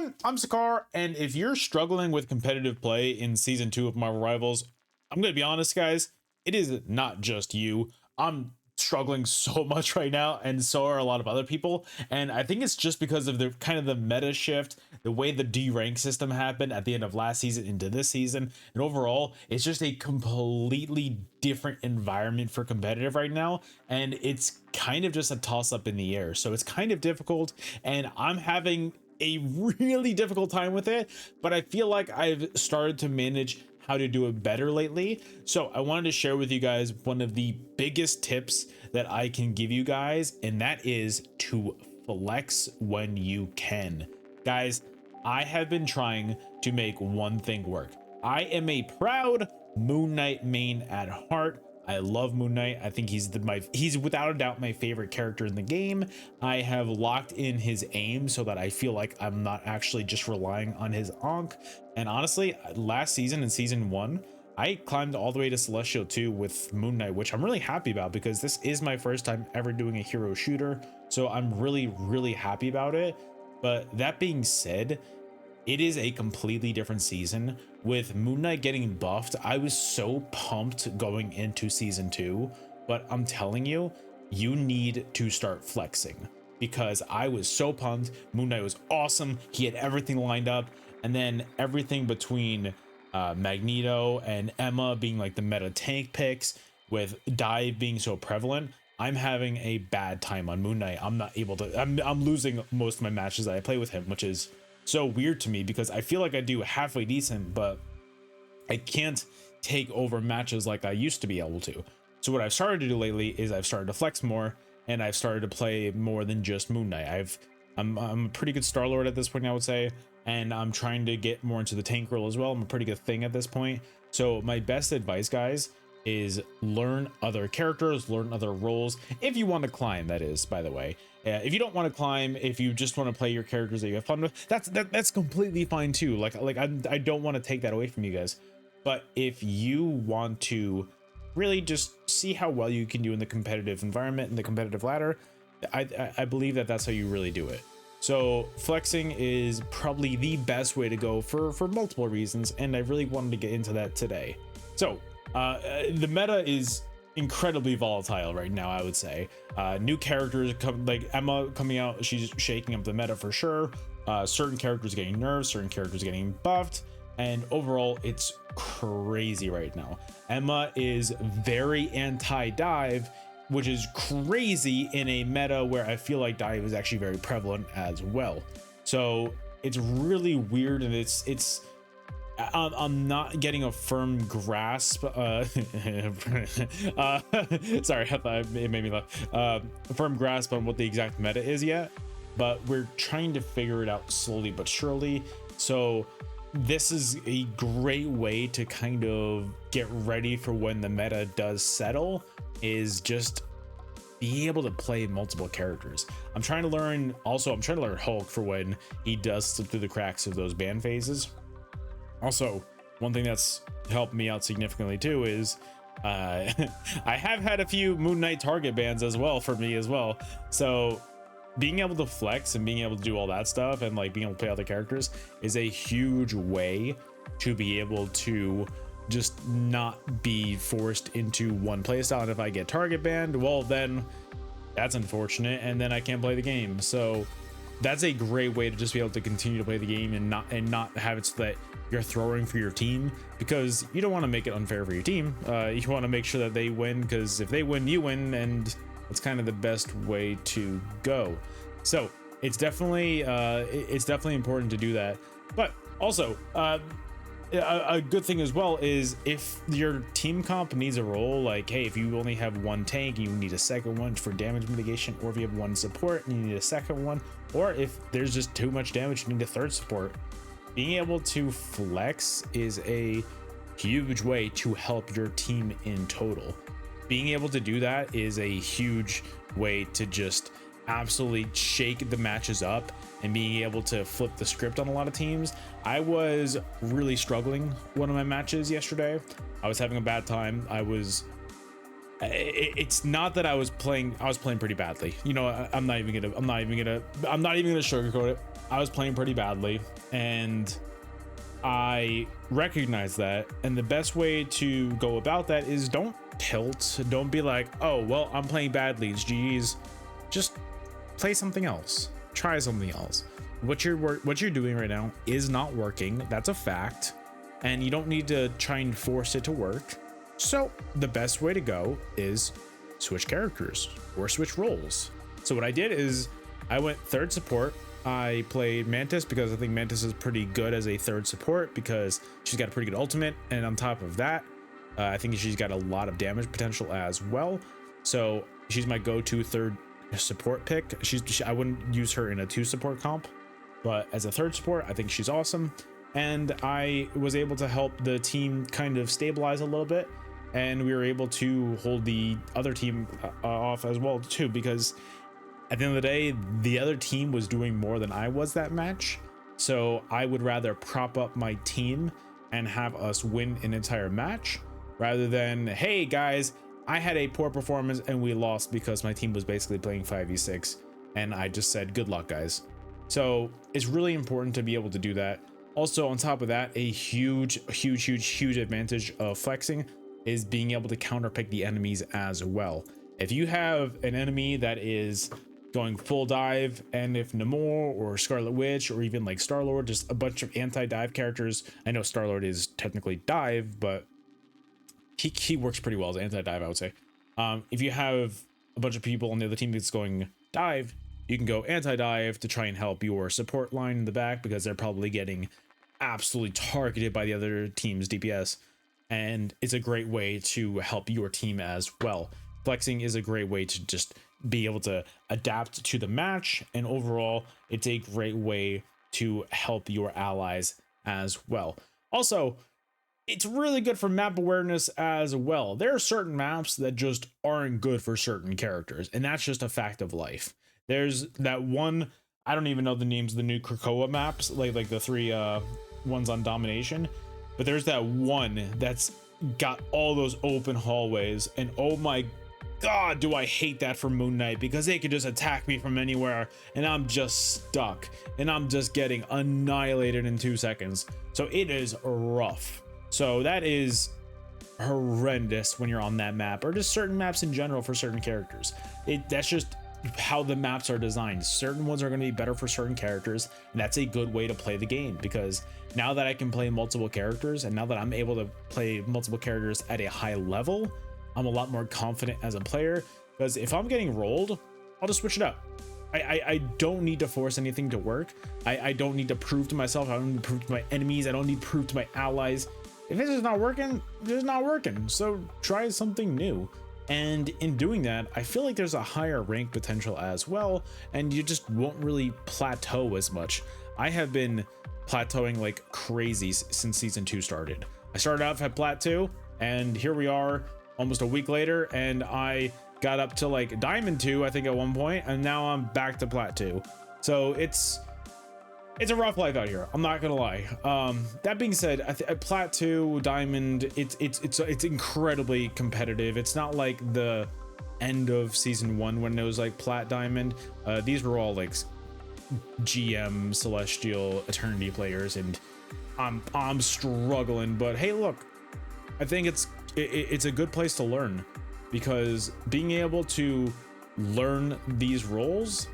everyone, I'm Sakar, and if you're struggling with competitive play in season 2 of Marvel Rivals, I'm gonna be honest, guys, it is not just you. I'm struggling so much right now, and so are a lot of other people. And I think it's just because of the kind of the meta shift, the way the D rank system happened at the end of last season into this season, and overall, it's just a completely different environment for competitive right now, and it's kind of just a toss up in the air. So it's kind of difficult, and I'm having a really difficult time with it, but I feel like I've started to manage how to do it better lately. So I wanted to share with you guys one of the biggest tips that I can give you guys, and that is to flex when you can. Guys, I have been trying to make one thing work. I am a proud Moon Knight main at heart. I love Moon Knight. I think he's without a doubt my favorite character in the game. I have locked in his aim so that I feel like I'm not actually just relying on his onk. And honestly, last season in season 1, I climbed all the way to Celestial 2 with Moon Knight, which I'm really happy about because this is my first time ever doing a hero shooter. So I'm really happy about it. But that being said, it is a completely different season. With Moon Knight getting buffed, I was so pumped going into season 2, but I'm telling you, you need to start flexing because I was so pumped. Moon Knight was awesome. He had everything lined up, and then everything between Magneto and Emma being like the meta tank picks, with dive being so prevalent, I'm having a bad time on Moon Knight. I'm not able to, I'm losing most of my matches that I play with him, which is so weird to me because I feel like I do halfway decent, but I can't take over matches like I used to be able to. So what I've started to do lately is I've started to flex more, and I've started to play more than just Moon Knight. I'm a pretty good Star Lord at this point, I would say, and I'm trying to get more into the tank role as well. I'm a pretty good thing at this point. So my best advice, guys, is learn other characters, learn other roles, if you want to climb, that is, by the way. If you don't want to climb, if you just want to play your characters that you have fun with, that's completely fine too. Like I don't want to take that away from you guys, but if you want to really just see how well you can do in the competitive environment and the competitive ladder, I believe that that's how you really do it. So flexing is probably the best way to go for multiple reasons, and I really wanted to get into that today. So the meta is incredibly volatile right now, I would say. New characters come, like Emma coming out, she's shaking up the meta for sure. Certain characters getting nerfed, certain characters getting buffed, and overall it's crazy right now. Emma is very anti-dive, which is crazy in a meta where I feel like dive is actually very prevalent as well. So it's really weird, and I'm not getting a firm grasp. Sorry, I thought it made me laugh. A firm grasp on what the exact meta is yet, but we're trying to figure it out slowly but surely. So this is a great way to kind of get ready for when the meta does settle, is just being able to play multiple characters. I'm trying to learn Hulk for when he does slip through the cracks of those ban phases. Also, one thing that's helped me out significantly too is I have had a few Moon Knight target bans as well for me as well. So being able to flex and being able to do all that stuff and like being able to play other characters is a huge way to be able to just not be forced into one playstyle. And if I get target banned, well, then that's unfortunate, and then I can't play the game. So that's a great way to just be able to continue to play the game and not have it so that you're throwing for your team, because you don't want to make it unfair for your team. You want to make sure that they win, because if they win, you win, and it's kind of the best way to go. So it's definitely important to do that. But also a good thing as well is if your team comp needs a role, like, hey, if you only have one tank, you need a second one for damage mitigation, or if you have one support and you need a second one, or if there's just too much damage, you need a third support. Being able to flex is a huge way to help your team in total. Being able to do that is a huge way to just absolutely shake the matches up and being able to flip the script on a lot of teams. I was really struggling one of my matches yesterday. I was having a bad time. I was It's not that I was playing pretty badly. You know, I'm not even gonna sugarcoat it. I was playing pretty badly, and I recognize that. And the best way to go about that is don't tilt. Don't be like, oh well, I'm playing badly, it's GG's. Just play something else. Try something else. What you're doing right now is not working. That's a fact, and you don't need to try and force it to work. So the best way to go is switch characters or switch roles. So what I did is I went third support. I played Mantis because I think Mantis is pretty good as a third support because she's got a pretty good ultimate, and on top of that, I think she's got a lot of damage potential as well. So she's my go-to third support pick. I wouldn't use her in a 2 support comp, but as a third support, I think she's awesome. And I was able to help the team kind of stabilize a little bit, and we were able to hold the other team off as well too, because at the end of the day, the other team was doing more than I was that match. So I would rather prop up my team and have us win an entire match rather than, hey guys, I had a poor performance and we lost because my team was basically playing 5v6 and I just said good luck guys. So it's really important to be able to do that. Also, on top of that, a huge advantage of flexing is being able to counterpick the enemies as well. If you have an enemy that is going full dive, and if Namor or Scarlet Witch or even like Star-Lord, just a bunch of anti-dive characters. I know Star-Lord is technically dive, but he works pretty well as anti-dive, I would say. If you have a bunch of people on the other team that's going dive, you can go anti-dive to try and help your support line in the back because they're probably getting absolutely targeted by the other team's DPS. And it's a great way to help your team as well. Flexing is a great way to just be able to adapt to the match, and overall it's a great way to help your allies as well. Also, it's really good for map awareness as well. There are certain maps that just aren't good for certain characters, and that's just a fact of life. There's that one, I don't even know the names of the new Krakoa maps, like the 3 ones on domination, but there's that one that's got all those open hallways, and oh my god, do I hate that for Moon Knight, because they could just attack me from anywhere and I'm just stuck and I'm just getting annihilated in 2 seconds. So it is rough. So that is horrendous when you're on that map, or just certain maps in general for certain characters. That's just how the maps are designed. Certain ones are going to be better for certain characters, and that's a good way to play the game, because now that I can play multiple characters, and now that I'm able to play multiple characters at a high level, I'm a lot more confident as a player, because if I'm getting rolled, I'll just switch it up. I don't need to force anything to work. I don't need to prove to myself. I don't need to prove to my enemies. I don't need to prove to my allies. If it's just not working, it's just not working. So try something new. And in doing that, I feel like there's a higher rank potential as well, and you just won't really plateau as much. I have been plateauing like crazy since season 2 started. I started off at plat 2, and here we are almost a week later, and I got up to like diamond 2, I think, at one point, and now I'm back to plat 2. So it's a rough life out here, I'm not gonna lie. That being said, at plat 2, diamond, it's incredibly competitive. It's not like the end of season 1 when it was like plat diamond. These were all like GM celestial eternity players, and I'm struggling. But hey, look, I think it's a good place to learn, because being able to learn these roles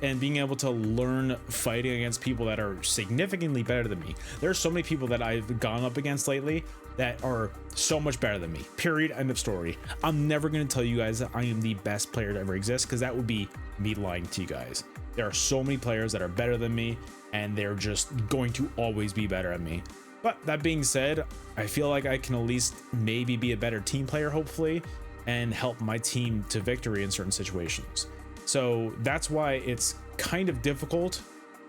and being able to learn fighting against people that are significantly better than me. There are so many people that I've gone up against lately that are so much better than me, period, end of story. I'm never going to tell you guys that I am the best player to ever exist, because that would be me lying to you guys. There are so many players that are better than me, and they're just going to always be better than me. But that being said, I feel like I can at least maybe be a better team player, hopefully, and help my team to victory in certain situations. So that's why it's kind of difficult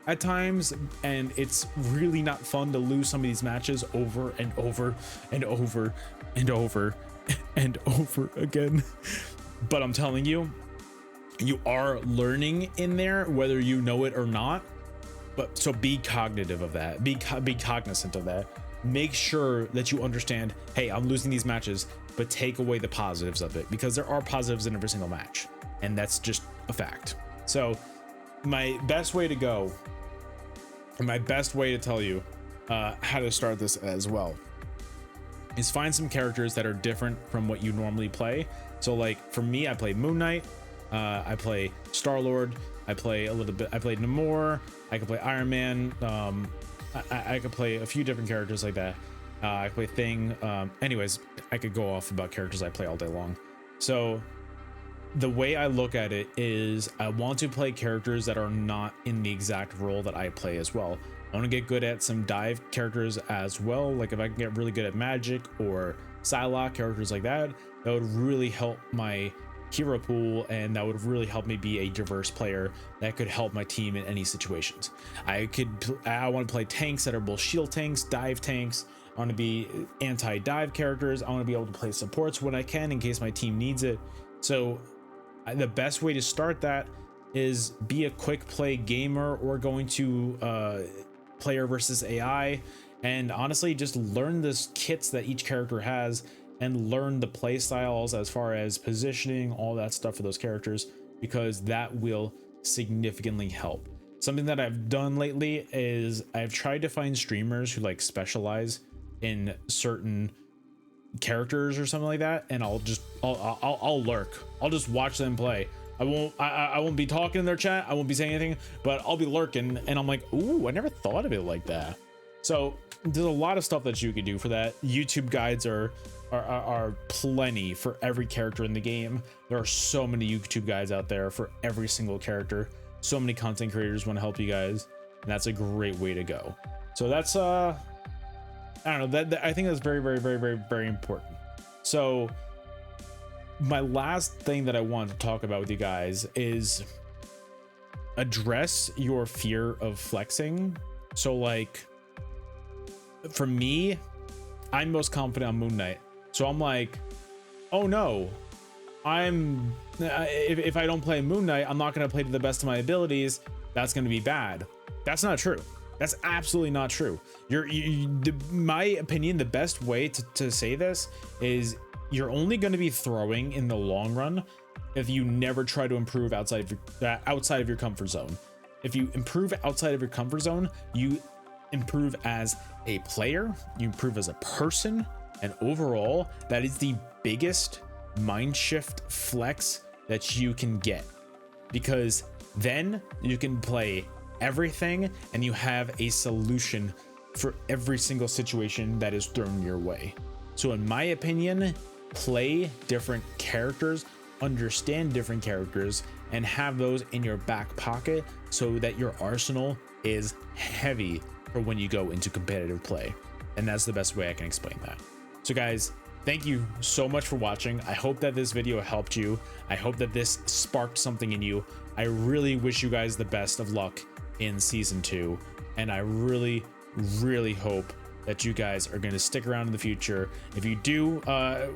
at times, and it's really not fun to lose some of these matches over and over and over and over and over again. But I'm telling you, you are learning in there, whether you know it or not. But so be cognitive of that, be cognizant of that. make sure that you understand, hey, I'm losing these matches, but take away the positives of it, because there are positives in every single match, and that's just a fact. So my best way to go, and my best way to tell you how to start this as well, is find some characters that are different from what you normally play. So like for me, I play Moon Knight, I play Star-Lord, I play a little bit, I played Namor, I can play Iron Man, I could play a few different characters like that. I could play Thing. Anyways, I could go off about characters I play all day long. So the way I look at it is I want to play characters that are not in the exact role that I play as well. I want to get good at some dive characters as well. Like if I can get really good at magic or Psylocke, characters like that, that would really help my hero pool, and that would really help me be a diverse player that could help my team in any situations. I want to play tanks that are both shield tanks, dive tanks. I want to be anti-dive characters. I want to be able to play supports when I can in case my team needs it. So the best way to start that is be a quick play gamer, or going to player versus AI, and honestly just learn the kits that each character has and learn the play styles as far as positioning, all that stuff for those characters, because that will significantly help. Something that I've done lately is I've tried to find streamers who like specialize in certain characters or something like that, and I'll lurk. I'll just watch them play. I won't be talking in their chat, I won't be saying anything, but I'll be lurking, and I'm like, ooh, I never thought of it like that. So there's a lot of stuff that you could do for that. YouTube guides are plenty for every character in the game. There are so many YouTube guides out there for every single character. So many content creators want to help you guys, and that's a great way to go. So that's I don't know, that I think that's very, very, very, very, very important. So my last thing that I want to talk about with you guys is address your fear of flexing. So like for me, I'm most confident on Moon Knight. So I'm like, oh no, if I don't play Moon Knight, I'm not going to play to the best of my abilities. That's going to be bad. That's not true. That's absolutely not true. My opinion, the best way to say this is you're only going to be throwing in the long run if you never try to improve outside of your comfort zone. If you improve outside of your comfort zone, you improve as a player, you improve as a person, and overall, that is the biggest mind shift flex that you can get, because then you can play everything and you have a solution for every single situation that is thrown your way. So in my opinion, play different characters, understand different characters, and have those in your back pocket so that your arsenal is heavy for when you go into competitive play. And that's the best way I can explain that. So guys, thank you so much for watching. I hope that this video helped you. I hope that this sparked something in you. I really wish you guys the best of luck in season 2, and I really, really hope that you guys are going to stick around in the future. If you do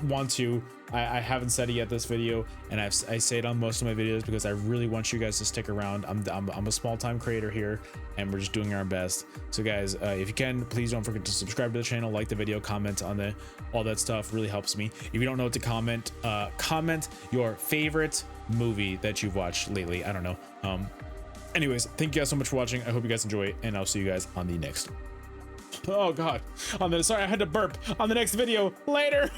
want to, I haven't said it yet this video, and I say it on most of my videos because I really want you guys to stick around. I'm a small-time creator here, and we're just doing our best. So guys, if you can, please don't forget to subscribe to the channel, like the video, comment on it. All that stuff really helps me. If you don't know what to comment, comment your favorite movie that you've watched lately. I don't know. Anyways, thank you guys so much for watching. I hope you guys enjoy it, and I'll see you guys on the next. Oh god, sorry, I had to burp. On the next video. Later.